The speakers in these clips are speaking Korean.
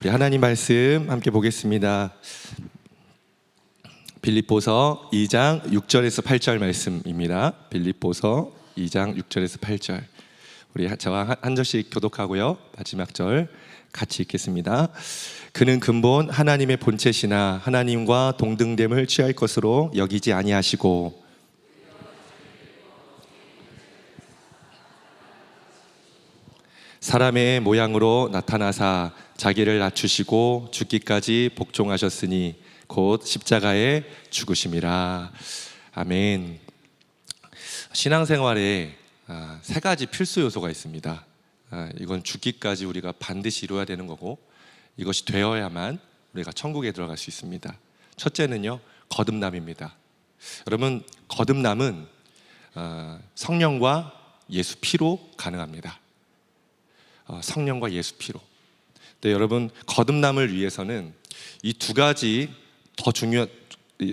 우리 하나님 말씀 함께 보겠습니다. 빌립보서 2장 6절에서 8절 말씀입니다. 빌립보서 2장 6절에서 8절. 우리 저와 한 절씩 교독하고요. 마지막 절 같이 읽겠습니다. 그는 근본 하나님의 본체시나 하나님과 동등됨을 취할 것으로 여기지 아니하시고 사람의 모양으로 나타나사 자기를 낮추시고 죽기까지 복종하셨으니 곧 십자가에 죽으심이라. 아멘. 신앙생활에 세 가지 필수 요소가 있습니다. 이건 죽기까지 우리가 반드시 이루어야 되는 거고, 이것이 되어야만 우리가 천국에 들어갈 수 있습니다. 첫째는요, 거듭남입니다. 여러분, 거듭남은 성령과 예수 피로 가능합니다. 성령과 예수 피로. 네, 여러분, 거듭남을 위해서는 이 두 가지 더 중요한,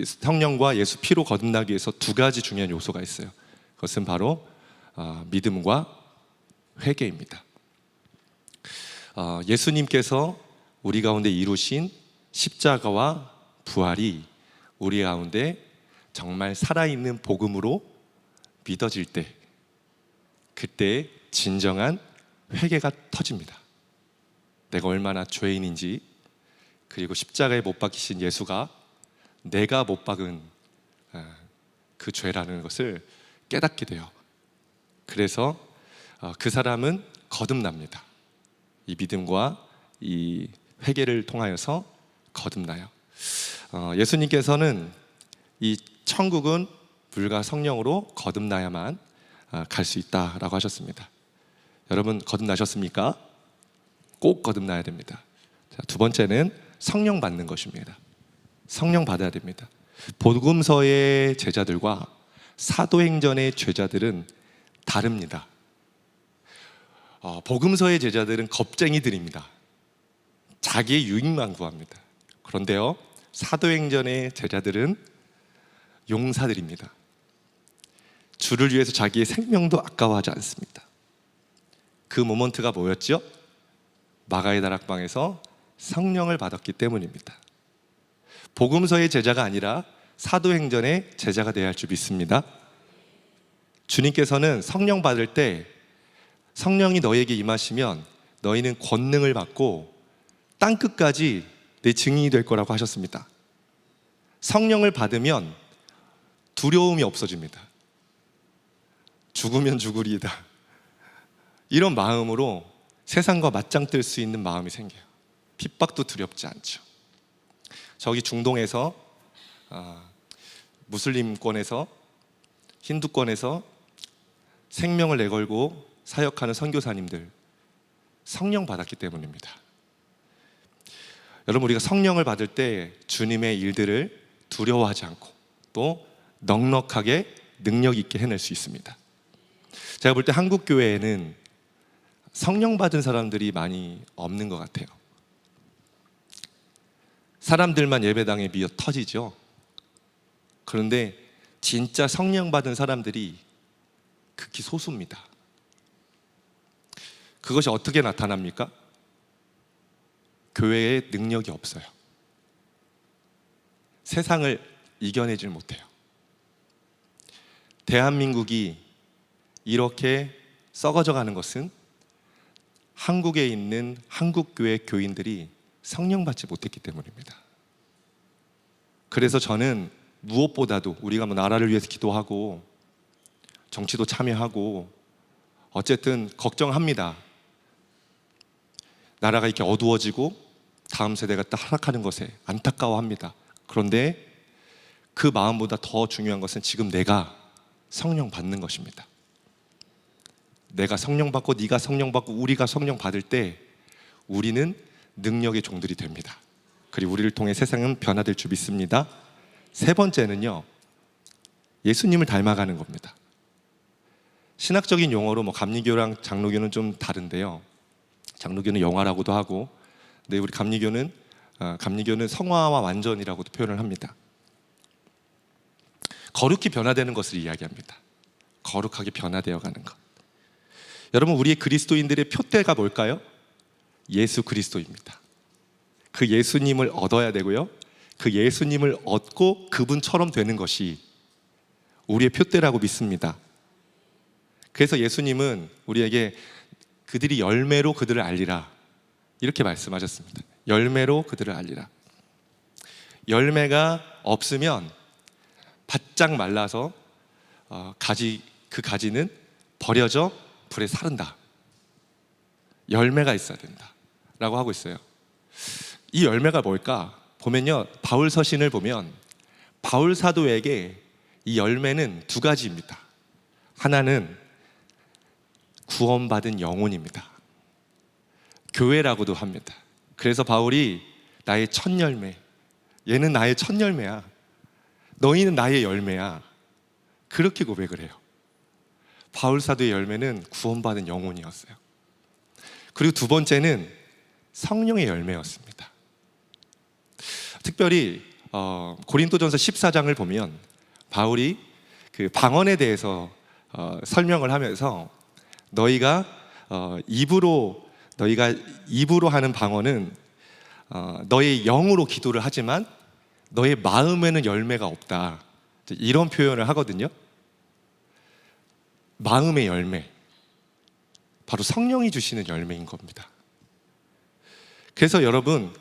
성령과 예수 피로 거듭나기 위해서 두 가지 중요한 요소가 있어요. 그것은 바로 믿음과 회개입니다. 예수님께서 우리 가운데 이루신 십자가와 부활이 우리 가운데 정말 살아있는 복음으로 믿어질 때, 그때 진정한 회개가 터집니다. 내가 얼마나 죄인인지, 그리고 십자가에 못 박히신 예수가 내가 못 박은 그 죄라는 것을 깨닫게 돼요. 그래서 그 사람은 거듭납니다. 이 믿음과 이 회개를 통하여서 거듭나요. 예수님께서는 이 천국은 물과 성령으로 거듭나야만 갈 수 있다라고 하셨습니다. 여러분, 거듭나셨습니까? 꼭 거듭나야 됩니다. 자, 두 번째는 성령 받는 것입니다. 성령 받아야 됩니다. 복음서의 제자들과 사도행전의 제자들은 다릅니다. 복음서의 제자들은 겁쟁이들입니다. 자기의 유익만 구합니다. 그런데요, 사도행전의 제자들은 용사들입니다. 주를 위해서 자기의 생명도 아까워하지 않습니다. 그 모먼트가 뭐였죠? 마가의 다락방에서 성령을 받았기 때문입니다. 복음서의 제자가 아니라 사도행전의 제자가 되어야 할 줄 믿습니다. 주님께서는 성령 받을 때 성령이 너에게 임하시면 너희는 권능을 받고 땅끝까지 내 증인이 될 거라고 하셨습니다. 성령을 받으면 두려움이 없어집니다. 죽으면 죽으리이다, 이런 마음으로 세상과 맞짱 뜰 수 있는 마음이 생겨요. 핍박도 두렵지 않죠. 저기 중동에서 무슬림권에서, 힌두권에서 생명을 내걸고 사역하는 선교사님들, 성령 받았기 때문입니다. 여러분, 우리가 성령을 받을 때 주님의 일들을 두려워하지 않고 또 넉넉하게 능력 있게 해낼 수 있습니다. 제가 볼 때 한국 교회에는 성령 받은 사람들이 많이 없는 것 같아요. 사람들만 예배당에 미어 터지죠. 그런데 진짜 성령 받은 사람들이 극히 소수입니다. 그것이 어떻게 나타납니까? 교회에 능력이 없어요. 세상을 이겨내질 못해요. 대한민국이 이렇게 썩어져 가는 것은 한국에 있는 한국교회 교인들이 성령 받지 못했기 때문입니다. 그래서 저는 무엇보다도 우리가 나라를 위해서 기도하고 정치도 참여하고 어쨌든 걱정합니다. 나라가 이렇게 어두워지고 다음 세대가 딱 하락하는 것에 안타까워합니다. 그런데 그 마음보다 더 중요한 것은 지금 내가 성령 받는 것입니다. 내가 성령 받고 네가 성령 받고 우리가 성령 받을 때 우리는 능력의 종들이 됩니다. 그리고 우리를 통해 세상은 변화될 줄 믿습니다. 세 번째는요, 예수님을 닮아가는 겁니다. 신학적인 용어로 감리교랑 장로교는 좀 다른데요. 장로교는 영화라고도 하고, 근데 우리 감리교는 성화와 완전이라고도 표현을 합니다. 거룩히 변화되는 것을 이야기합니다. 거룩하게 변화되어 가는 것. 여러분, 우리의 그리스도인들의 표대가 뭘까요? 예수 그리스도입니다. 그 예수님을 얻어야 되고요. 그 예수님을 얻고 그분처럼 되는 것이 우리의 표대라고 믿습니다. 그래서 예수님은 우리에게 그들이 열매로 그들을 알리라 이렇게 말씀하셨습니다. 열매로 그들을 알리라. 열매가 없으면 바짝 말라서 그 가지는 버려져 불에 사른다. 열매가 있어야 된다 라고 하고 있어요. 이 열매가 뭘까? 보면요, 바울 서신을 보면 바울 사도에게 이 열매는 두 가지입니다. 하나는 구원받은 영혼입니다. 교회라고도 합니다. 그래서 바울이 나의 첫 열매, 얘는 나의 첫 열매야, 너희는 나의 열매야, 그렇게 고백을 해요. 바울 사도의 열매는 구원받은 영혼이었어요. 그리고 두 번째는 성령의 열매였습니다. 특별히 고린도전서 14장을 보면 바울이 그 방언에 대해서 설명을 하면서 너희가 입으로 하는 방언은 너의 영으로 기도를 하지만 너의 마음에는 열매가 없다, 이런 표현을 하거든요. 마음의 열매, 바로 성령이 주시는 열매인 겁니다. 그래서 여러분,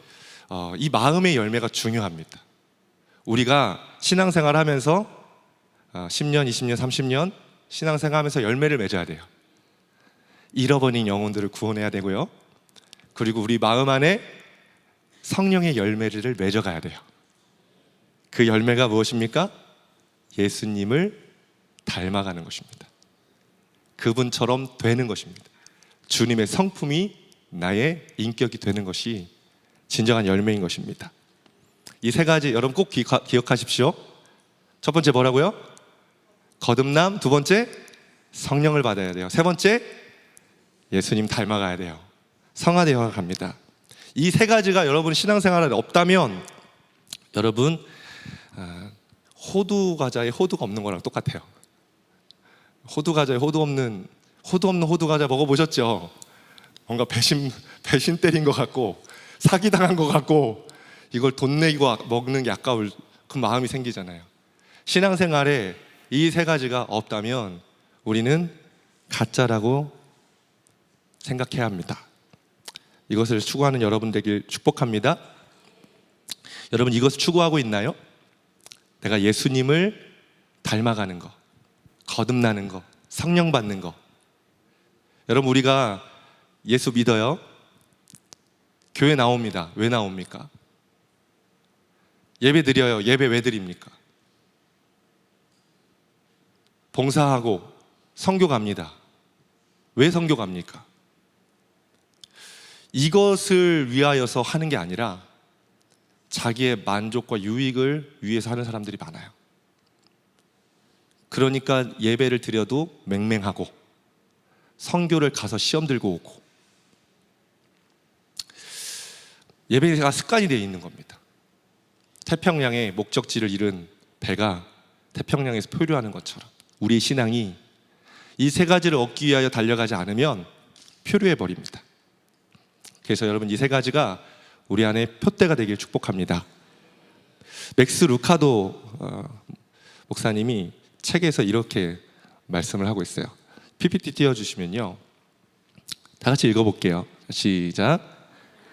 이 마음의 열매가 중요합니다. 우리가 신앙생활 하면서 10년, 20년, 30년 신앙생활 하면서 열매를 맺어야 돼요. 잃어버린 영혼들을 구원해야 되고요. 그리고 우리 마음 안에 성령의 열매를 맺어가야 돼요. 그 열매가 무엇입니까? 예수님을 닮아가는 것입니다. 그분처럼 되는 것입니다. 주님의 성품이 나의 인격이 되는 것이 진정한 열매인 것입니다. 이 세 가지 여러분 꼭 기억하십시오. 첫 번째 뭐라고요? 거듭남. 두 번째 성령을 받아야 돼요. 세 번째 예수님 닮아가야 돼요. 성화되어 갑니다. 이 세 가지가 여러분 신앙생활에 없다면 여러분 호두 과자에 호두가 없는 거랑 똑같아요. 호두 과자에 호두 없는 호두 과자 먹어보셨죠? 뭔가 배신 때린 것 같고 사기당한 것 같고 이걸 돈 내고 먹는 게 아까울 그 마음이 생기잖아요. 신앙생활에 이 세 가지가 없다면 우리는 가짜라고 생각해야 합니다. 이것을 추구하는 여러분 되길 축복합니다. 여러분 이것을 추구하고 있나요? 내가 예수님을 닮아가는 거, 거듭나는 거, 성령 받는 거. 여러분 우리가 예수 믿어요. 교회 나옵니다. 왜 나옵니까? 예배 드려요. 예배 왜 드립니까? 봉사하고 선교 갑니다. 왜 선교 갑니까? 이것을 위하여서 하는 게 아니라 자기의 만족과 유익을 위해서 하는 사람들이 많아요. 그러니까 예배를 드려도 맹맹하고 선교를 가서 시험 들고 오고 예배가 습관이 되어 있는 겁니다. 태평양의 목적지를 잃은 배가 태평양에서 표류하는 것처럼 우리의 신앙이 이 세 가지를 얻기 위하여 달려가지 않으면 표류해버립니다. 그래서 여러분 이 세 가지가 우리 안에 표대가 되길 축복합니다. 맥스 루카도 목사님이 책에서 이렇게 말씀을 하고 있어요. PPT 띄워주시면요, 다 같이 읽어볼게요. 시작.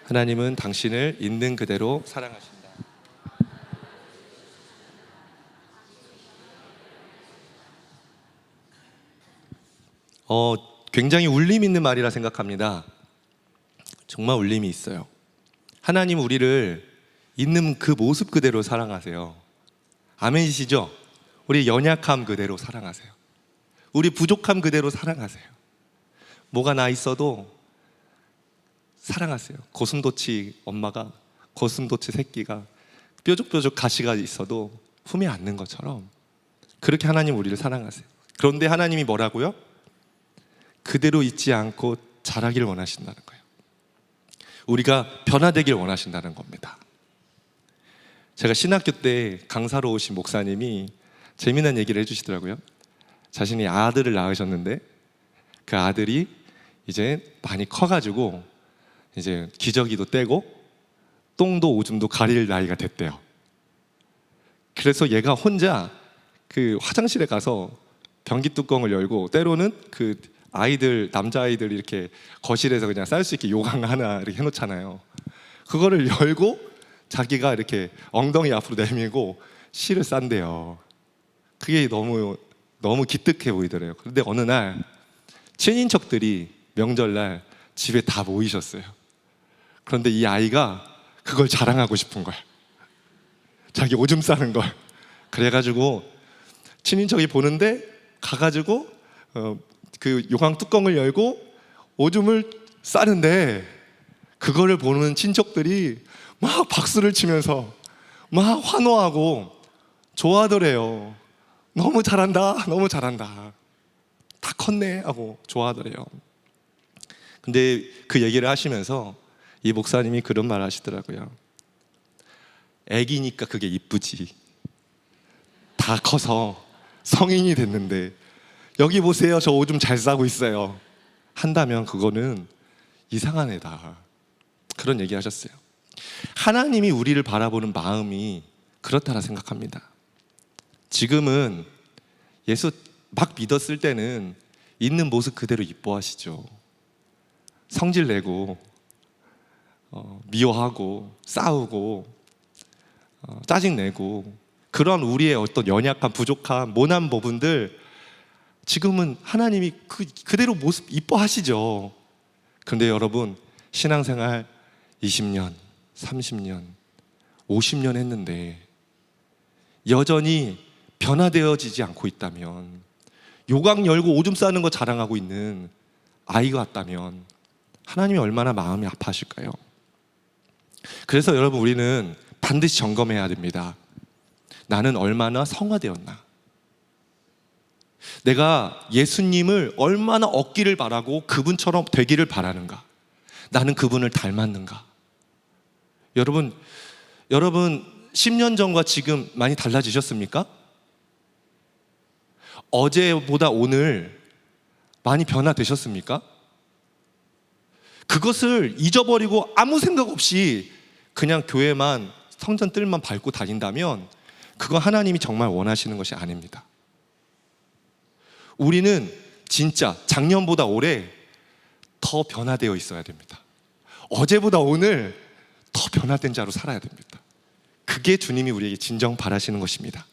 하나님은 당신을 있는 그대로 사랑하신다. 굉장히 울림 있는 말이라 생각합니다. 정말 울림이 있어요. 하나님 우리를 있는 그 모습 그대로 사랑하세요. 아멘이시죠? 우리 연약함 그대로 사랑하세요. 우리 부족함 그대로 사랑하세요. 뭐가 나 있어도 사랑하세요. 고슴도치 엄마가 고슴도치 새끼가 뾰족뾰족 가시가 있어도 품에 안는 것처럼 그렇게 하나님 우리를 사랑하세요. 그런데 하나님이 뭐라고요? 그대로 있지 않고 자라기를 원하신다는 거예요. 우리가 변화되길 원하신다는 겁니다. 제가 신학교 때 강사로 오신 목사님이 재미난 얘기를 해주시더라고요. 자신이 아들을 낳으셨는데 그 아들이 이제 많이 커가지고 이제 기저귀도 떼고 똥도 오줌도 가릴 나이가 됐대요. 그래서 얘가 혼자 그 화장실에 가서 변기 뚜껑을 열고, 때로는 그 아이들, 남자아이들 이렇게 거실에서 그냥 쌀 수 있게 요강 하나 이렇게 해놓잖아요. 그거를 열고 자기가 이렇게 엉덩이 앞으로 내밀고 실을 싼대요. 그게 너무 기특해 보이더래요. 그런데 어느 날 친인척들이 명절날 집에 다 모이셨어요. 그런데 이 아이가 그걸 자랑하고 싶은 거야. 자기 오줌 싸는 걸. 그래가지고 친인척이 보는데 가가지고 그 요강 뚜껑을 열고 오줌을 싸는데, 그거를 보는 친척들이 막 박수를 치면서 막 환호하고 좋아하더래요. 너무 잘한다, 너무 잘한다, 다 컸네 하고 좋아하더래요. 근데 그 얘기를 하시면서 이 목사님이 그런 말 하시더라고요. 애기니까 그게 이쁘지, 다 커서 성인이 됐는데 여기 보세요, 저 오줌 잘 싸고 있어요 한다면 그거는 이상한 애다, 그런 얘기 하셨어요. 하나님이 우리를 바라보는 마음이 그렇다라 생각합니다. 지금은 예수 막 믿었을 때는 있는 모습 그대로 이뻐하시죠. 성질 내고 미워하고 싸우고 짜증내고, 그런 우리의 어떤 연약한, 부족한, 모난 부분들 지금은 하나님이 그대로 모습 이뻐하시죠. 그런데 여러분, 신앙생활 20년, 30년, 50년 했는데 여전히 변화되어지지 않고 있다면, 요강 열고 오줌 싸는 거 자랑하고 있는 아이가 왔다면 하나님이 얼마나 마음이 아파하실까요? 그래서 여러분, 우리는 반드시 점검해야 됩니다. 나는 얼마나 성화되었나? 내가 예수님을 얼마나 얻기를 바라고 그분처럼 되기를 바라는가? 나는 그분을 닮았는가? 여러분 10년 전과 지금 많이 달라지셨습니까? 어제보다 오늘 많이 변화되셨습니까? 그것을 잊어버리고 아무 생각 없이 그냥 교회만, 성전 뜰만 밟고 다닌다면 그건 하나님이 정말 원하시는 것이 아닙니다. 우리는 진짜 작년보다 올해 더 변화되어 있어야 됩니다. 어제보다 오늘 더 변화된 자로 살아야 됩니다. 그게 주님이 우리에게 진정 바라시는 것입니다.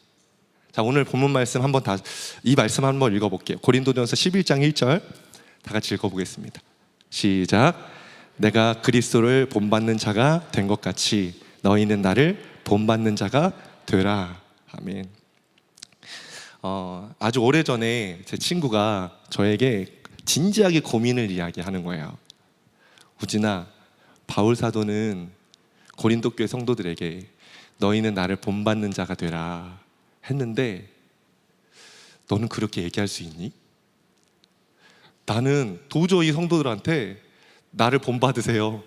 자, 오늘 본문 말씀 한번 이 말씀 한번 읽어볼게요. 고린도전서 11장 1절 다 같이 읽어보겠습니다. 시작. 내가 그리스도를 본받는 자가 된 것 같이 너희는 나를 본받는 자가 되라. 아멘. 아주 오래전에 제 친구가 저에게 진지하게 고민을 이야기하는 거예요. 우진아, 바울 사도는 고린도 교회 성도들에게 너희는 나를 본받는 자가 되라 했는데 너는 그렇게 얘기할 수 있니? 나는 도저히 성도들한테 나를 본받으세요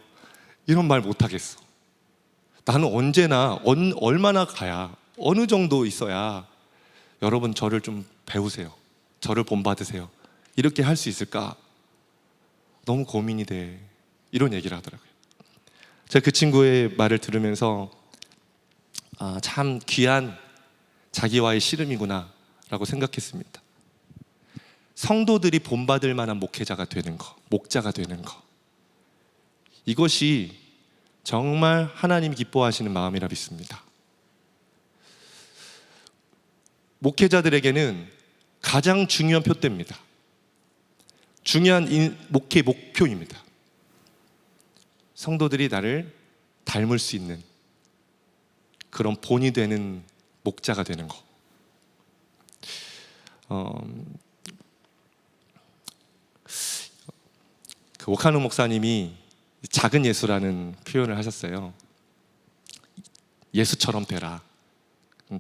이런 말 못하겠어. 나는 언제나 얼마나 가야, 어느 정도 있어야 여러분 저를 좀 배우세요, 저를 본받으세요 이렇게 할 수 있을까? 너무 고민이 돼. 이런 얘기를 하더라고요. 제가 그 친구의 말을 들으면서 참 귀한 자기와의 씨름이구나 라고 생각했습니다. 성도들이 본받을 만한 목회자가 되는 거, 목자가 되는 거, 이것이 정말 하나님이 기뻐하시는 마음이라 믿습니다. 목회자들에게는 가장 중요한 표대입니다. 중요한 목회 목표입니다. 성도들이 나를 닮을 수 있는 그런 본이 되는 목자가 되는 거. 그 오카노 목사님이 작은 예수라는 표현을 하셨어요. 예수처럼 되라.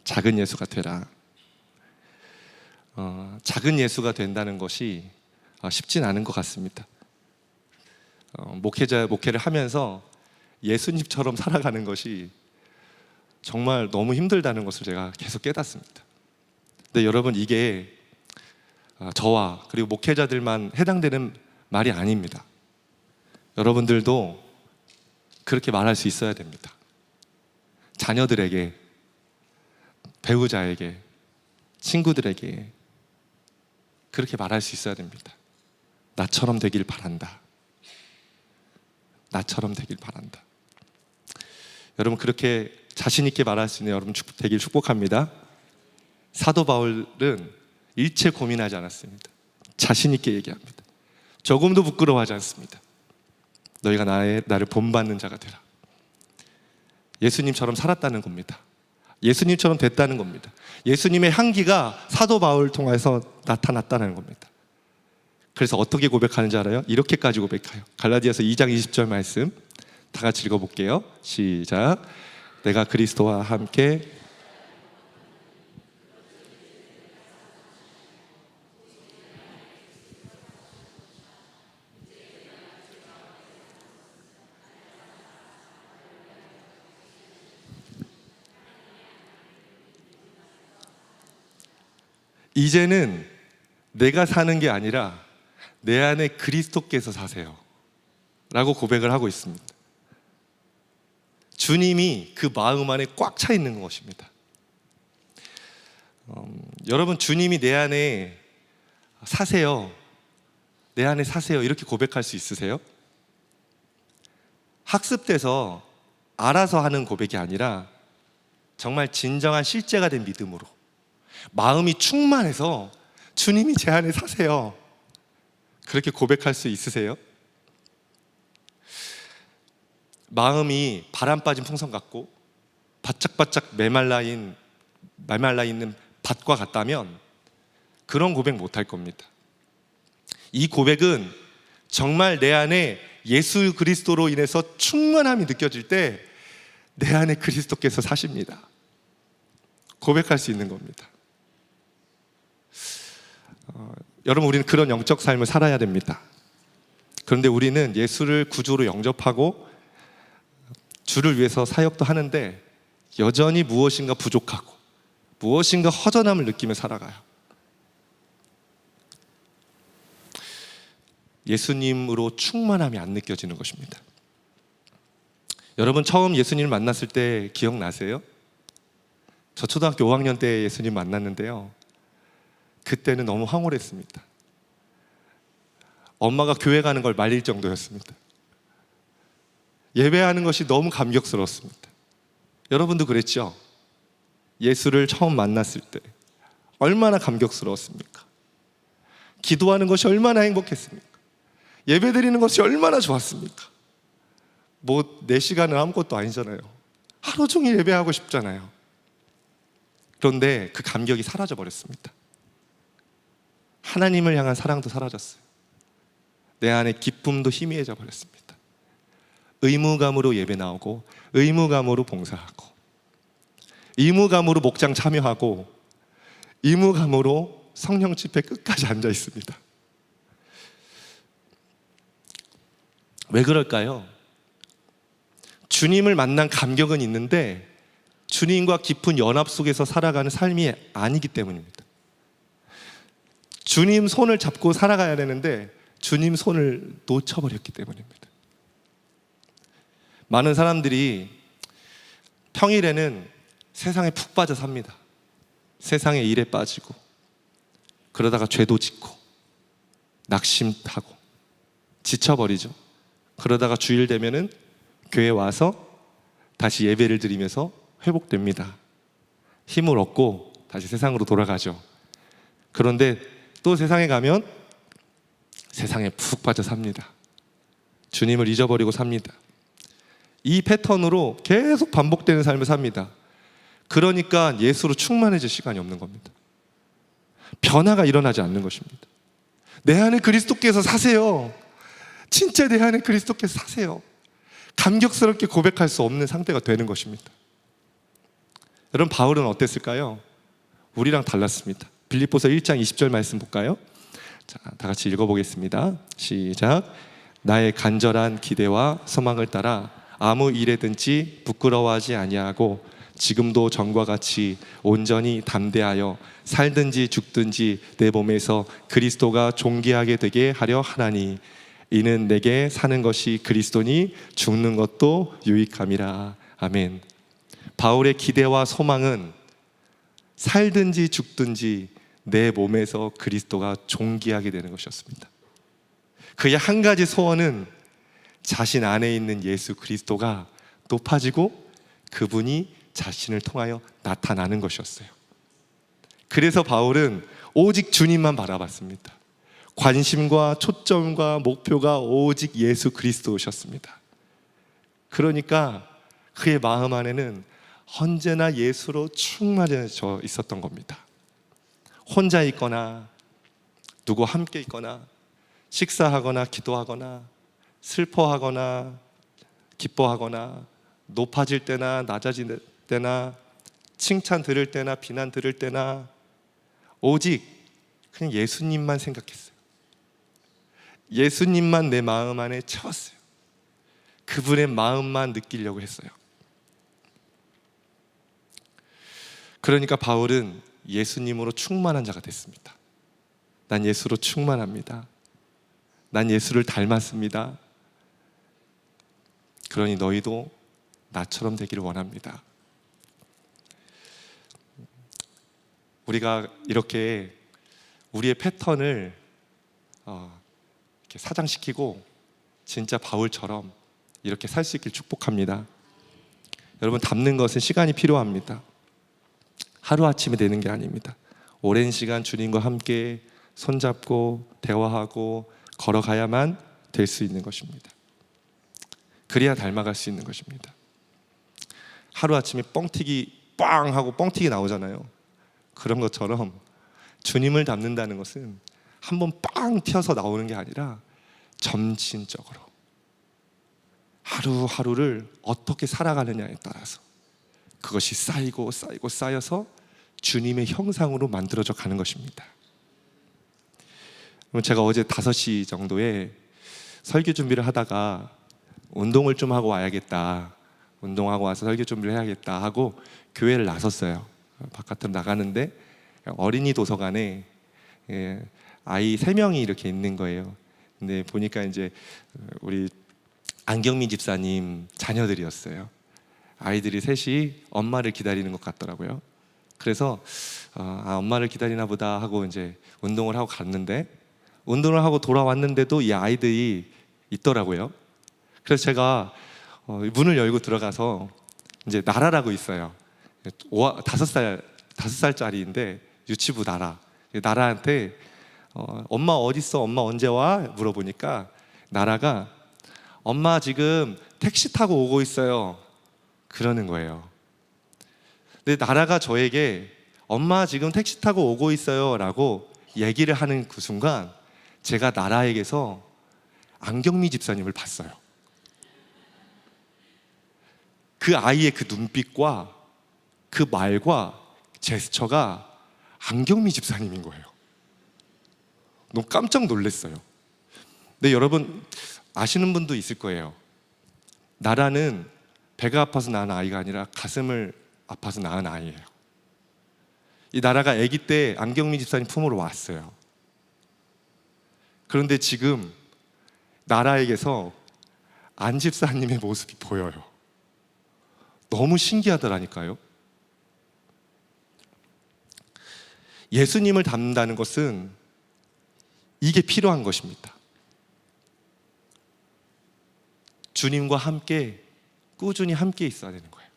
작은 예수가 되라. 작은 예수가 된다는 것이 쉽진 않은 것 같습니다. 목회를 하면서 예수님처럼 살아가는 것이 정말 너무 힘들다는 것을 제가 계속 깨닫습니다. 근데 여러분, 이게 저와 그리고 목회자들만 해당되는 말이 아닙니다. 여러분들도 그렇게 말할 수 있어야 됩니다. 자녀들에게, 배우자에게, 친구들에게 그렇게 말할 수 있어야 됩니다. 나처럼 되길 바란다. 나처럼 되길 바란다. 여러분, 그렇게 자신 있게 말할 수 있는 여러분 되길 축복합니다. 사도 바울은 일체 고민하지 않았습니다. 자신 있게 얘기합니다. 조금도 부끄러워하지 않습니다. 너희가 나를 본받는 자가 되라. 예수님처럼 살았다는 겁니다. 예수님처럼 됐다는 겁니다. 예수님의 향기가 사도 바울을 통해서 나타났다는 겁니다. 그래서 어떻게 고백하는지 알아요? 이렇게까지 고백해요. 갈라디아서 2장 20절 말씀 다 같이 읽어볼게요. 시작. 내가 그리스도와 함께 이제는 내가 사는 게 아니라 내 안에 그리스도께서 사세요 라고 고백을 하고 있습니다. 주님이 그 마음 안에 꽉 차 있는 것입니다. 여러분, 주님이 내 안에 사세요, 내 안에 사세요 이렇게 고백할 수 있으세요? 학습돼서 알아서 하는 고백이 아니라 정말 진정한 실제가 된 믿음으로 마음이 충만해서 주님이 제 안에 사세요 그렇게 고백할 수 있으세요? 마음이 바람 빠진 풍선 같고 바짝바짝 메말라 있는 밭과 같다면 그런 고백 못할 겁니다. 이 고백은 정말 내 안에 예수 그리스도로 인해서 충만함이 느껴질 때 내 안에 그리스도께서 사십니다 고백할 수 있는 겁니다. 여러분, 우리는 그런 영적 삶을 살아야 됩니다. 그런데 우리는 예수를 구주로 영접하고 주를 위해서 사역도 하는데 여전히 무엇인가 부족하고 무엇인가 허전함을 느끼며 살아가요. 예수님으로 충만함이 안 느껴지는 것입니다. 여러분, 처음 예수님을 만났을 때 기억나세요? 저 초등학교 5학년 때 예수님 만났는데요, 그때는 너무 황홀했습니다. 엄마가 교회 가는 걸 말릴 정도였습니다. 예배하는 것이 너무 감격스러웠습니다. 여러분도 그랬죠? 예수를 처음 만났을 때 얼마나 감격스러웠습니까? 기도하는 것이 얼마나 행복했습니까? 예배 드리는 것이 얼마나 좋았습니까? 뭐 4시간은 아무것도 아니잖아요. 하루 종일 예배하고 싶잖아요. 그런데 그 감격이 사라져 버렸습니다. 하나님을 향한 사랑도 사라졌어요. 내 안에 기쁨도 희미해져 버렸습니다. 의무감으로 예배 나오고 의무감으로 봉사하고 의무감으로 목장 참여하고 의무감으로 성령 집회 끝까지 앉아 있습니다. 왜 그럴까요? 주님을 만난 감격은 있는데 주님과 깊은 연합 속에서 살아가는 삶이 아니기 때문입니다. 주님 손을 잡고 살아가야 되는데 주님 손을 놓쳐버렸기 때문입니다. 많은 사람들이 평일에는 세상에 푹 빠져 삽니다. 세상의 일에 빠지고 그러다가 죄도 짓고 낙심하고 지쳐버리죠. 그러다가 주일 되면은 교회 와서 다시 예배를 드리면서 회복됩니다. 힘을 얻고 다시 세상으로 돌아가죠. 그런데 또 세상에 가면 세상에 푹 빠져 삽니다. 주님을 잊어버리고 삽니다. 이 패턴으로 계속 반복되는 삶을 삽니다. 그러니까 예수로 충만해질 시간이 없는 겁니다. 변화가 일어나지 않는 것입니다. 내 안에 그리스도께서 사세요. 진짜 내 안에 그리스도께서 사세요. 감격스럽게 고백할 수 없는 상태가 되는 것입니다. 여러분, 바울은 어땠을까요? 우리랑 달랐습니다. 빌립보서 1장 20절 말씀 볼까요? 자, 다 같이 읽어보겠습니다. 시작. 나의 간절한 기대와 소망을 따라 아무 일에든지 부끄러워하지 아니하고 지금도 전과 같이 온전히 담대하여 살든지 죽든지 내 몸에서 그리스도가 존귀하게 되게 하려 하나니 이는 내게 사는 것이 그리스도니 죽는 것도 유익함이라. 아멘. 바울의 기대와 소망은 살든지 죽든지 내 몸에서 그리스도가 존귀하게 되는 것이었습니다. 그의 한 가지 소원은 자신 안에 있는 예수 그리스도가 높아지고 그분이 자신을 통하여 나타나는 것이었어요. 그래서 바울은 오직 주님만 바라봤습니다. 관심과 초점과 목표가 오직 예수 그리스도셨습니다. 그러니까 그의 마음 안에는 언제나 예수로 충만해져 있었던 겁니다. 혼자 있거나 누구와 함께 있거나 식사하거나 기도하거나 슬퍼하거나 기뻐하거나 높아질 때나 낮아질 때나 칭찬 들을 때나 비난 들을 때나 오직 그냥 예수님만 생각했어요. 예수님만 내 마음 안에 채웠어요. 그분의 마음만 느끼려고 했어요. 그러니까 바울은 예수님으로 충만한 자가 됐습니다. 난 예수로 충만합니다. 난 예수를 닮았습니다. 그러니 너희도 나처럼 되기를 원합니다. 우리가 이렇게 우리의 패턴을 이렇게 사장시키고 진짜 바울처럼 이렇게 살 수 있길 축복합니다. 여러분, 닮는 것은 시간이 필요합니다. 하루아침에 되는 게 아닙니다. 오랜 시간 주님과 함께 손잡고 대화하고 걸어가야만 될 수 있는 것입니다. 그래야 닮아갈 수 있는 것입니다. 하루아침에 뻥튀기 빵 하고 뻥튀기 나오잖아요. 그런 것처럼 주님을 닮는다는 것은 한번 빵 튀어서 나오는 게 아니라 점진적으로 하루하루를 어떻게 살아가느냐에 따라서 그것이 쌓이고 쌓이고 쌓여서 주님의 형상으로 만들어져 가는 것입니다. 제가 어제 5시 정도에 설교 준비를 하다가 운동을 좀 하고 와야겠다, 운동하고 와서 설교 준비를 해야겠다 하고 교회를 나섰어요. 바깥으로 나가는데 어린이 도서관에 아이 3명이 이렇게 있는 거예요. 근데 보니까 이제 우리 안경민 집사님 자녀들이었어요. 아이들이 셋이 엄마를 기다리는 것 같더라고요. 그래서 엄마를 기다리나 보다 하고 이제 운동을 하고 갔는데, 운동을 하고 돌아왔는데도 이 아이들이 있더라고요. 그래서 제가 문을 열고 들어가서 이제 나라라고 있어요. 5살짜리인데 유치부 나라한테 엄마 어디 있어? 엄마 언제 와? 물어보니까 나라가 엄마 지금 택시 타고 오고 있어요. 그러는 거예요. 근데 나라가 저에게 엄마 지금 택시 타고 오고 있어요 라고 얘기를 하는 그 순간 제가 나라에게서 안경미 집사님을 봤어요. 그 아이의 그 눈빛과 그 말과 제스처가 안경미 집사님인 거예요. 너무 깜짝 놀랐어요. 근데 여러분 아시는 분도 있을 거예요. 나라는 배가 아파서 낳은 아이가 아니라 가슴을 아파서 낳은 아이예요. 이 나라가 아기 때 안경미 집사님 품으로 왔어요. 그런데 지금 나라에게서 안 집사님의 모습이 보여요. 너무 신기하더라니까요. 예수님을 닮는다는 것은 이게 필요한 것입니다. 주님과 함께 꾸준히 함께 있어야 되는 거예요.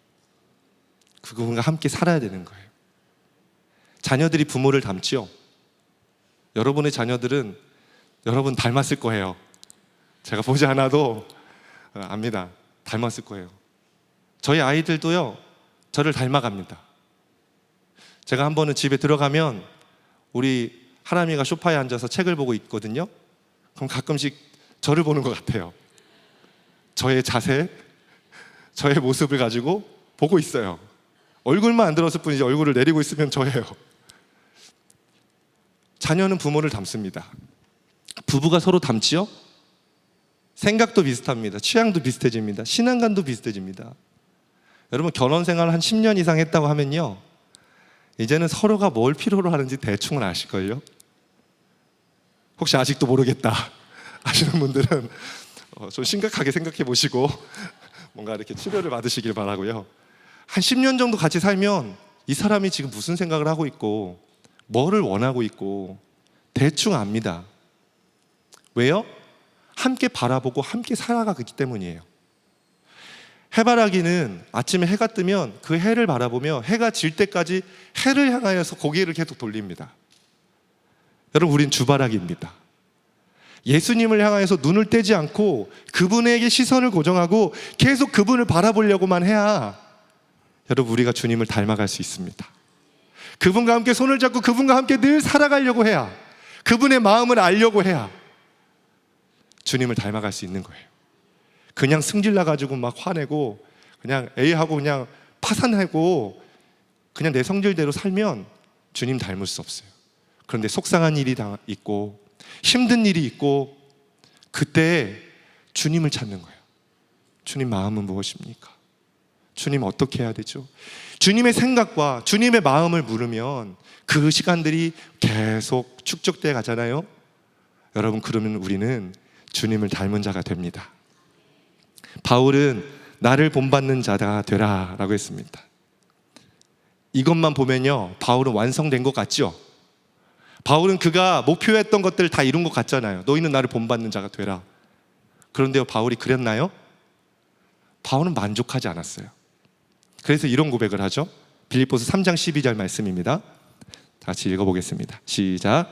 그분과 함께 살아야 되는 거예요. 자녀들이 부모를 닮지요. 여러분의 자녀들은 여러분 닮았을 거예요. 제가 보지 않아도 압니다. 닮았을 거예요. 저희 아이들도요, 저를 닮아갑니다. 제가 한 번은 집에 들어가면 우리 하람이가 소파에 앉아서 책을 보고 있거든요. 그럼 가끔씩 저를 보는 것 같아요. 저의 자세, 저의 모습을 가지고 보고 있어요. 얼굴만 안 들었을 뿐이지 얼굴을 내리고 있으면 저예요. 자녀는 부모를 닮습니다. 부부가 서로 닮지요? 생각도 비슷합니다. 취향도 비슷해집니다. 신앙관도 비슷해집니다. 여러분 결혼 생활 한 10년 이상 했다고 하면요, 이제는 서로가 뭘 필요로 하는지 대충은 아실걸요? 혹시 아직도 모르겠다 하시는 분들은 좀 심각하게 생각해 보시고 뭔가 이렇게 치료를 받으시길 바라고요. 한 10년 정도 같이 살면 이 사람이 지금 무슨 생각을 하고 있고 뭐를 원하고 있고 대충 압니다. 왜요? 함께 바라보고 함께 살아가기 때문이에요. 해바라기는 아침에 해가 뜨면 그 해를 바라보며 해가 질 때까지 해를 향하여서 고개를 계속 돌립니다. 여러분, 우린 주바라기입니다. 예수님을 향하여서 눈을 떼지 않고 그분에게 시선을 고정하고 계속 그분을 바라보려고만 해야 여러분, 우리가 주님을 닮아갈 수 있습니다. 그분과 함께 손을 잡고 그분과 함께 늘 살아가려고 해야, 그분의 마음을 알려고 해야 주님을 닮아갈 수 있는 거예요. 그냥 승질나가지고 막 화내고 그냥 A하고 그냥 파산하고 그냥 내 성질대로 살면 주님 닮을 수 없어요. 그런데 속상한 일이 있고 힘든 일이 있고 그때 주님을 찾는 거예요. 주님 마음은 무엇입니까? 주님 어떻게 해야 되죠? 주님의 생각과 주님의 마음을 물으면 그 시간들이 계속 축적돼 가잖아요. 여러분, 그러면 우리는 주님을 닮은 자가 됩니다. 바울은 나를 본받는 자가 되라 라고 했습니다. 이것만 보면요, 바울은 완성된 것 같죠? 바울은 그가 목표했던 것들을 다 이룬 것 같잖아요. 너희는 나를 본받는 자가 되라. 그런데요, 바울이 그랬나요? 바울은 만족하지 않았어요. 그래서 이런 고백을 하죠. 빌립보서 3장 12절 말씀입니다. 같이 읽어보겠습니다. 시작.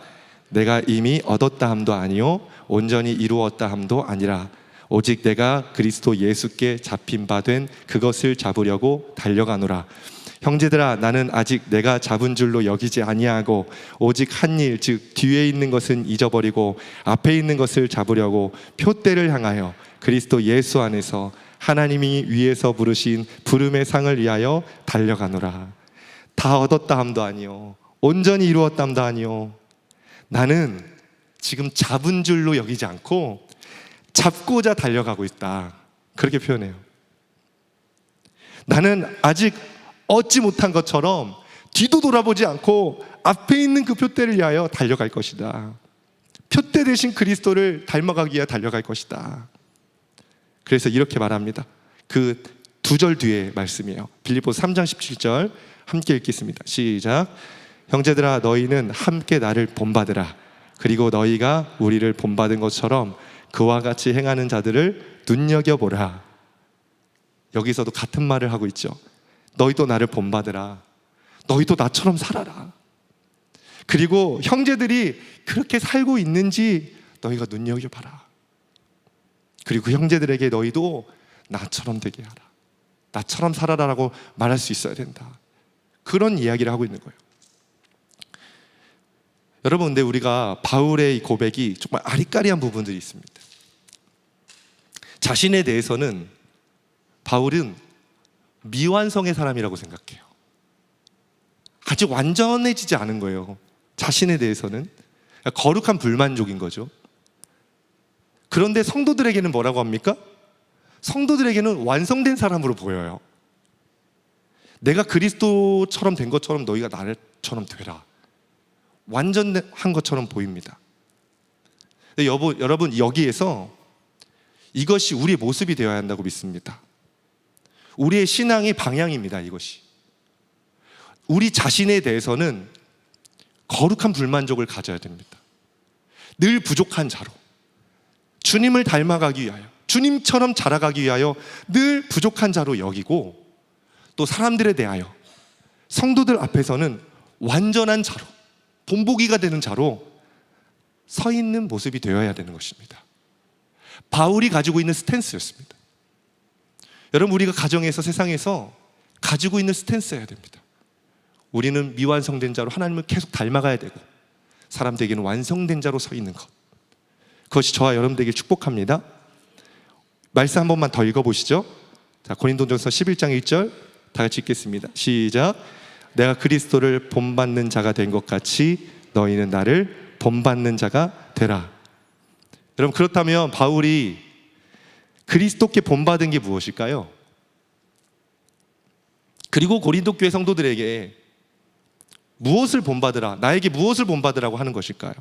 내가 이미 얻었다 함도 아니요 온전히 이루었다 함도 아니라 오직 내가 그리스도 예수께 잡힌 바 된 그것을 잡으려고 달려가노라. 형제들아, 나는 아직 내가 잡은 줄로 여기지 아니하고 오직 한 일, 즉 뒤에 있는 것은 잊어버리고 앞에 있는 것을 잡으려고 표대를 향하여 그리스도 예수 안에서 하나님이 위에서 부르신 부름의 상을 위하여 달려가노라. 다 얻었다 함도 아니요 온전히 이루었다 함도 아니요. 나는 지금 잡은 줄로 여기지 않고 잡고자 달려가고 있다. 그렇게 표현해요. 나는 아직 얻지 못한 것처럼 뒤도 돌아보지 않고 앞에 있는 그 표대를 위하여 달려갈 것이다. 표대 대신 그리스도를 닮아가기 위해 달려갈 것이다. 그래서 이렇게 말합니다. 그 두 절 뒤에 말씀이에요. 빌립보서 3장 17절 함께 읽겠습니다. 시작. 형제들아, 너희는 함께 나를 본받으라. 그리고 너희가 우리를 본받은 것처럼 그와 같이 행하는 자들을 눈여겨보라. 여기서도 같은 말을 하고 있죠. 너희도 나를 본받으라. 너희도 나처럼 살아라. 그리고 형제들이 그렇게 살고 있는지 너희가 눈여겨봐라. 그리고 형제들에게 너희도 나처럼 되게 하라. 나처럼 살아라라고 말할 수 있어야 된다. 그런 이야기를 하고 있는 거예요. 여러분, 근데 우리가 바울의 이 고백이 정말 아리까리한 부분들이 있습니다. 자신에 대해서는 바울은 미완성의 사람이라고 생각해요. 아직 완전해지지 않은 거예요. 자신에 대해서는 거룩한 불만족인 거죠. 그런데 성도들에게는 뭐라고 합니까? 성도들에게는 완성된 사람으로 보여요. 내가 그리스도처럼 된 것처럼 너희가 나처럼 되라. 완전한 것처럼 보입니다. 여러분, 여기에서 이것이 우리의 모습이 되어야 한다고 믿습니다. 우리의 신앙의 방향입니다. 이것이 우리 자신에 대해서는 거룩한 불만족을 가져야 됩니다. 늘 부족한 자로 주님을 닮아가기 위하여, 주님처럼 자라가기 위하여 늘 부족한 자로 여기고, 또 사람들에 대하여 성도들 앞에서는 완전한 자로, 본보기가 되는 자로 서 있는 모습이 되어야 되는 것입니다. 바울이 가지고 있는 스탠스였습니다. 여러분, 우리가 가정에서 세상에서 가지고 있는 스탠스여야 됩니다. 우리는 미완성된 자로 하나님을 계속 닮아가야 되고, 사람들에게는 완성된 자로 서 있는 것, 그것이 저와 여러분들에게 축복합니다. 말씀 한 번만 더 읽어보시죠. 자, 고린도전서 11장 1절 다 같이 읽겠습니다. 시작. 내가 그리스도를 본받는 자가 된 것 같이 너희는 나를 본받는 자가 되라. 여러분, 그렇다면 바울이 그리스도께 본받은 게 무엇일까요? 그리고 고린도 교회 성도들에게 무엇을 본받으라, 나에게 무엇을 본받으라고 하는 것일까요?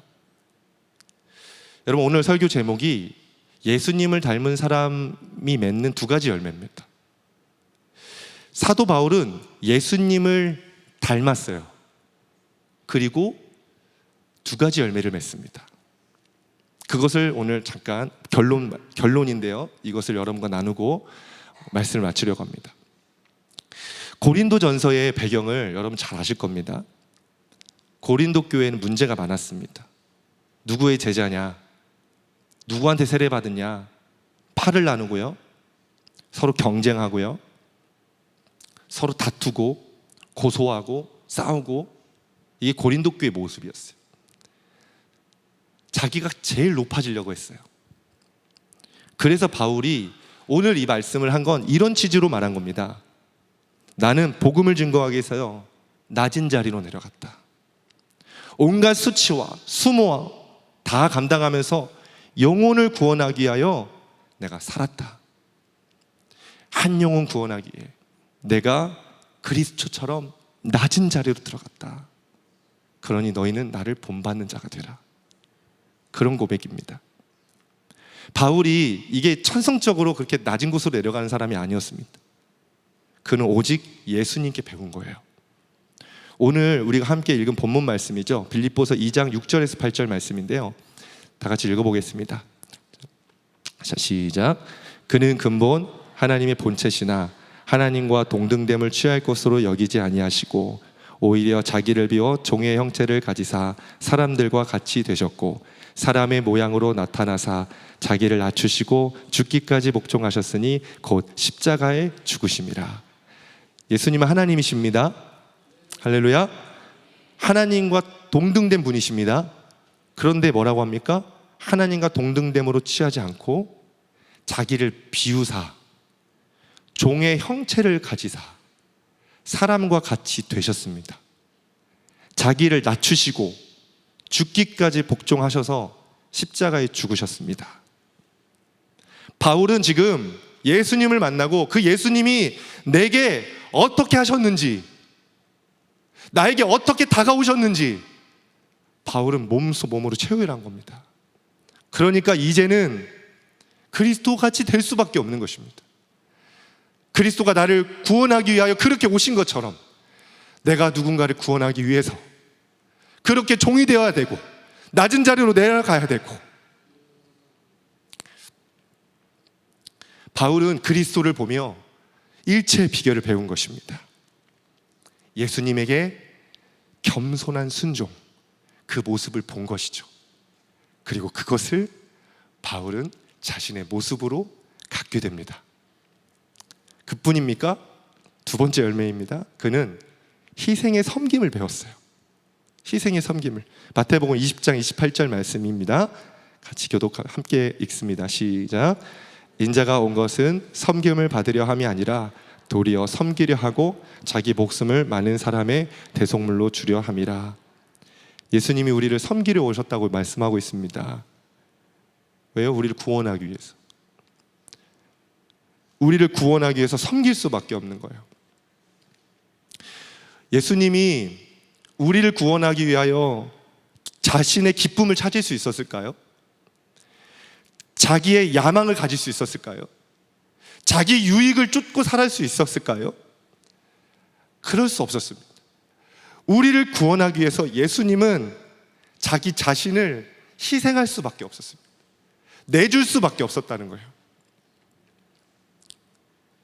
여러분, 오늘 설교 제목이 예수님을 닮은 사람이 맺는 두 가지 열매입니다. 사도 바울은 예수님을 닮았어요. 그리고 두 가지 열매를 맺습니다. 그것을 오늘 잠깐 결론인데요. 이것을 여러분과 나누고 말씀을 마치려고 합니다. 고린도전서의 배경을 여러분 잘 아실 겁니다. 고린도 교회는 문제가 많았습니다. 누구의 제자냐? 누구한테 세례받았냐? 팔을 나누고요. 서로 경쟁하고요. 서로 다투고 고소하고 싸우고, 이게 고린도 교회의 모습이었어요. 자기가 제일 높아지려고 했어요. 그래서 바울이 오늘 이 말씀을 한 건 이런 취지로 말한 겁니다. 나는 복음을 증거하기 위해서요, 낮은 자리로 내려갔다. 온갖 수치와 수모와 다 감당하면서 영혼을 구원하기 위하여 내가 살았다. 한 영혼 구원하기 위해 내가 그리스도처럼 낮은 자리로 들어갔다. 그러니 너희는 나를 본받는 자가 되라. 그런 고백입니다. 바울이 이게 천성적으로 그렇게 낮은 곳으로 내려가는 사람이 아니었습니다. 그는 오직 예수님께 배운 거예요. 오늘 우리가 함께 읽은 본문 말씀이죠. 빌립보서 2장 6절에서 8절 말씀인데요. 다 같이 읽어보겠습니다. 자, 시작. 그는 근본 하나님의 본체시나 하나님과 동등됨을 취할 것으로 여기지 아니하시고 오히려 자기를 비워 종의 형체를 가지사 사람들과 같이 되셨고 사람의 모양으로 나타나사 자기를 낮추시고 죽기까지 복종하셨으니 곧 십자가에 죽으심이라. 예수님은 하나님이십니다. 할렐루야. 하나님과 동등된 분이십니다. 그런데 뭐라고 합니까? 하나님과 동등됨으로 취하지 않고 자기를 비우사 종의 형체를 가지사 사람과 같이 되셨습니다. 자기를 낮추시고 죽기까지 복종하셔서 십자가에 죽으셨습니다. 바울은 지금 예수님을 만나고 그 예수님이 내게 어떻게 하셨는지, 나에게 어떻게 다가오셨는지 바울은 몸으로 체험을 한 겁니다. 그러니까 이제는 그리스도 같이 될 수밖에 없는 것입니다. 그리스도가 나를 구원하기 위하여 그렇게 오신 것처럼 내가 누군가를 구원하기 위해서 그렇게 종이 되어야 되고 낮은 자리로 내려가야 되고, 바울은 그리스도를 보며 일체의 비결을 배운 것입니다. 예수님에게 겸손한 순종, 그 모습을 본 것이죠. 그리고 그것을 바울은 자신의 모습으로 갖게 됩니다. 그뿐입니까? 두 번째 열매입니다. 그는 희생의 섬김을 배웠어요. 희생의 섬김을. 마태복음 20장 28절 말씀입니다. 같이 교독 함께 읽습니다. 시작. 인자가 온 것은 섬김을 받으려 함이 아니라 도리어 섬기려 하고 자기 목숨을 많은 사람의 대속물로 주려 함이라. 예수님이 우리를 섬기려 오셨다고 말씀하고 있습니다. 왜요? 우리를 구원하기 위해서. 우리를 구원하기 위해서 섬길 수밖에 없는 거예요. 예수님이 우리를 구원하기 위하여 자신의 기쁨을 찾을 수 있었을까요? 자기의 야망을 가질 수 있었을까요? 자기 유익을 쫓고 살아갈 수 있었을까요? 그럴 수 없었습니다. 우리를 구원하기 위해서 예수님은 자기 자신을 희생할 수밖에 없었습니다. 내줄 수밖에 없었다는 거예요.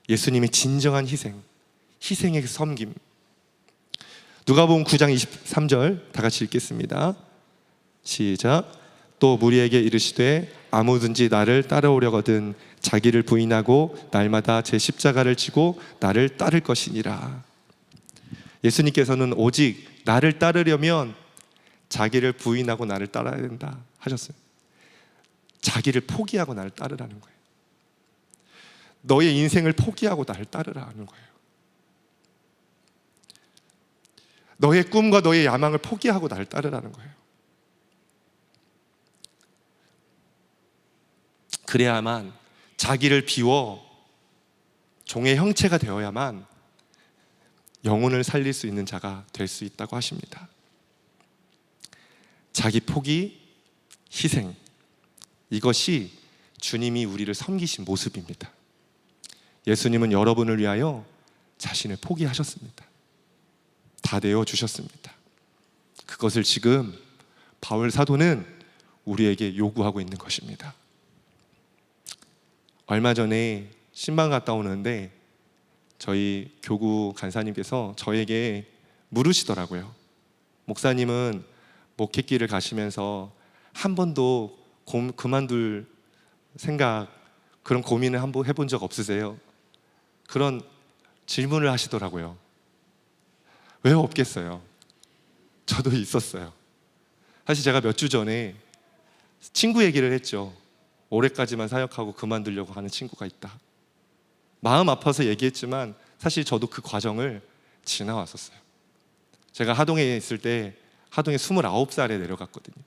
예수님의 진정한 희생, 희생의 섬김. 누가복음 9장 23절 다 같이 읽겠습니다. 시작. 또 무리에게 이르시되 아무든지 나를 따라오려거든 자기를 부인하고 날마다 제 십자가를 지고 나를 따를 것이니라. 예수님께서는 오직 나를 따르려면 자기를 부인하고 나를 따라야 된다 하셨어요. 자기를 포기하고 나를 따르라는 거예요. 너의 인생을 포기하고 나를 따르라는 거예요. 너의 꿈과 너의 야망을 포기하고 나를 따르라는 거예요. 그래야만, 자기를 비워 종의 형체가 되어야만 영혼을 살릴 수 있는 자가 될 수 있다고 하십니다. 자기 포기, 희생, 이것이 주님이 우리를 섬기신 모습입니다. 예수님은 여러분을 위하여 자신을 포기하셨습니다. 다 내어주셨습니다. 그것을 지금 바울 사도는 우리에게 요구하고 있는 것입니다. 얼마 전에 신방 갔다 오는데 저희 교구 간사님께서 저에게 물으시더라고요. 목사님은 목회길을 가시면서 한 번도 그만둘 생각, 그런 고민을 한번 해본 적 없으세요? 그런 질문을 하시더라고요. 왜 없겠어요? 저도 있었어요. 사실 제가 몇 주 전에 친구 얘기를 했죠. 올해까지만 사역하고 그만두려고 하는 친구가 있다. 마음 아파서 얘기했지만 사실 저도 그 과정을 지나왔었어요. 제가 하동에 있을 때 하동에 29살에 내려갔거든요.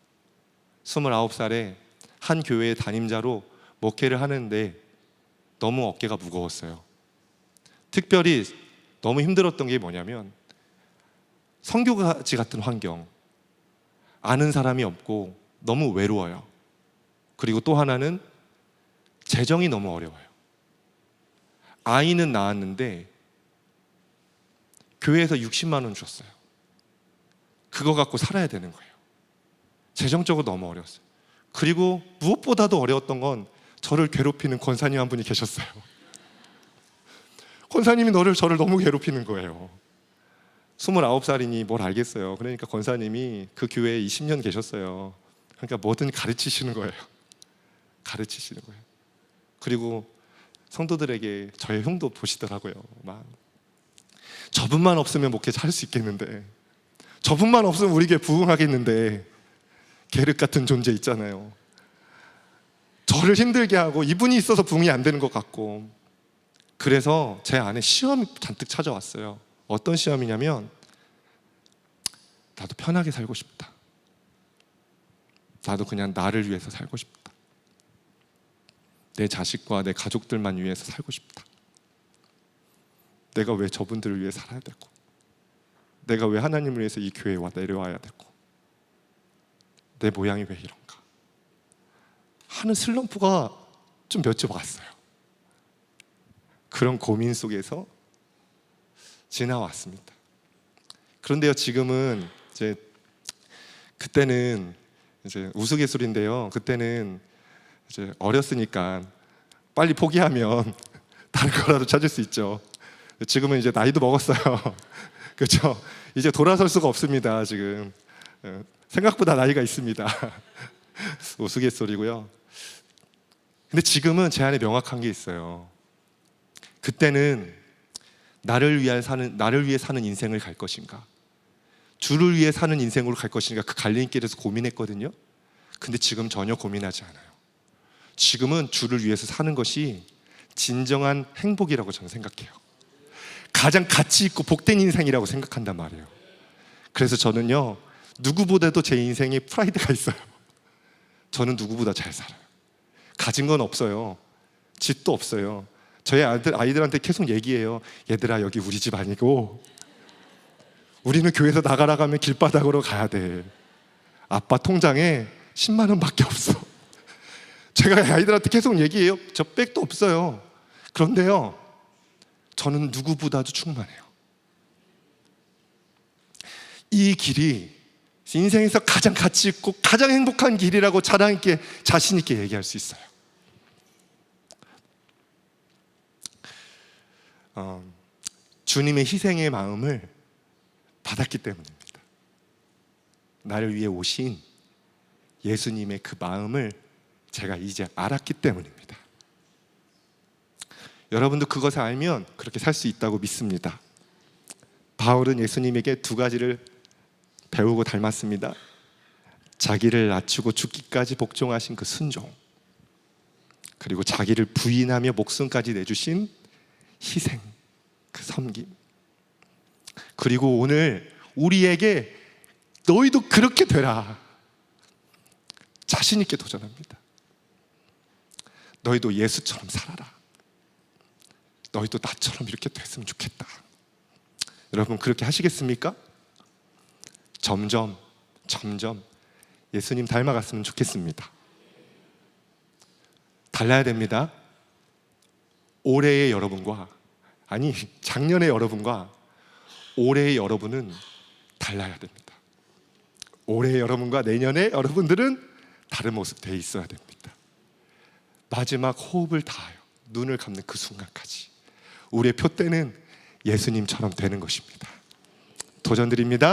29살에 한 교회의 담임자로 목회를 하는데 너무 어깨가 무거웠어요. 특별히 너무 힘들었던 게 뭐냐면 선교지 같은 환경, 아는 사람이 없고 너무 외로워요. 그리고 또 하나는 재정이 너무 어려워요. 아이는 낳았는데 교회에서 60만 원 줬어요. 그거 갖고 살아야 되는 거예요. 재정적으로 너무 어려웠어요. 그리고 무엇보다도 어려웠던 건 저를 괴롭히는 권사님 한 분이 계셨어요. 권사님이 저를 너무 괴롭히는 거예요. 29살이니 뭘 알겠어요. 그러니까 권사님이 그 교회에 20년 계셨어요. 그러니까 뭐든 가르치시는 거예요. 가르치시는 거예요. 그리고 성도들에게 저의 흉도 보시더라고요. 막 저분만 없으면 목회 잘할 수 있겠는데, 저분만 없으면 우리 교회 부흥하겠는데, 계륵 같은 존재 있잖아요. 저를 힘들게 하고 이분이 있어서 부흥이 안 되는 것 같고. 그래서 제 안에 시험이 잔뜩 찾아왔어요. 어떤 시험이냐면 나도 편하게 살고 싶다. 나도 그냥 나를 위해서 살고 싶다. 내 자식과 내 가족들만 위해서 살고 싶다. 내가 왜 저분들을 위해 살아야 되고, 내가 왜 하나님을 위해서 이 교회에 내려와야 되고, 내 모양이 왜 이런가 하는 슬럼프가 좀 몇 주 왔어요. 그런 고민 속에서 지나왔습니다. 그런데요, 지금은 이제 그때는 이제 우스갯소리인데요. 그때는 이제 어렸으니까 빨리 포기하면 다른 거라도 찾을 수 있죠. 지금은 이제 나이도 먹었어요. 그렇죠? 이제 돌아설 수가 없습니다. 지금 생각보다 나이가 있습니다. 우스갯소리고요. 근데 지금은 제 안에 명확한 게 있어요. 그때는 나를 위해 사는 인생을 갈 것인가, 주를 위해 사는 인생으로 갈 것인가, 그 갈림길에서 고민했거든요. 근데 지금 전혀 고민하지 않아요. 지금은 주를 위해서 사는 것이 진정한 행복이라고 저는 생각해요. 가장 가치 있고 복된 인생이라고 생각한단 말이에요. 그래서 저는요, 누구보다도 제 인생에 프라이드가 있어요. 저는 누구보다 잘 살아요. 가진 건 없어요. 집도 없어요. 저희 아이들한테 계속 얘기해요. 얘들아, 여기 우리 집 아니고 우리는 교회에서 나가라 가면 길바닥으로 가야 돼. 아빠 통장에 10만 원밖에 없어. 제가 아이들한테 계속 얘기해요. 저 백도 없어요. 그런데요, 저는 누구보다도 충만해요. 이 길이 인생에서 가장 가치 있고 가장 행복한 길이라고 자랑 있게, 자신 있게 얘기할 수 있어요. 주님의 희생의 마음을 받았기 때문입니다. 나를 위해 오신 예수님의 그 마음을 제가 이제 알았기 때문입니다. 여러분도 그것을 알면 그렇게 살 수 있다고 믿습니다. 바울은 예수님에게 두 가지를 배우고 닮았습니다. 자기를 낮추고 죽기까지 복종하신 그 순종, 그리고 자기를 부인하며 목숨까지 내주신 희생, 그 섬김. 그리고 오늘 우리에게 너희도 그렇게 되라, 자신 있게 도전합니다. 너희도 예수처럼 살아라. 너희도 나처럼 이렇게 됐으면 좋겠다. 여러분, 그렇게 하시겠습니까? 점점 예수님 닮아갔으면 좋겠습니다. 달라야 됩니다. 올해의 여러분과 아니, 작년의 여러분과 올해의 여러분은 달라야 됩니다. 올해의 여러분과 내년의 여러분들은 다른 모습 돼 있어야 됩니다. 마지막 호흡을 다하여 눈을 감는 그 순간까지 우리의 표대는 예수님처럼 되는 것입니다. 도전드립니다.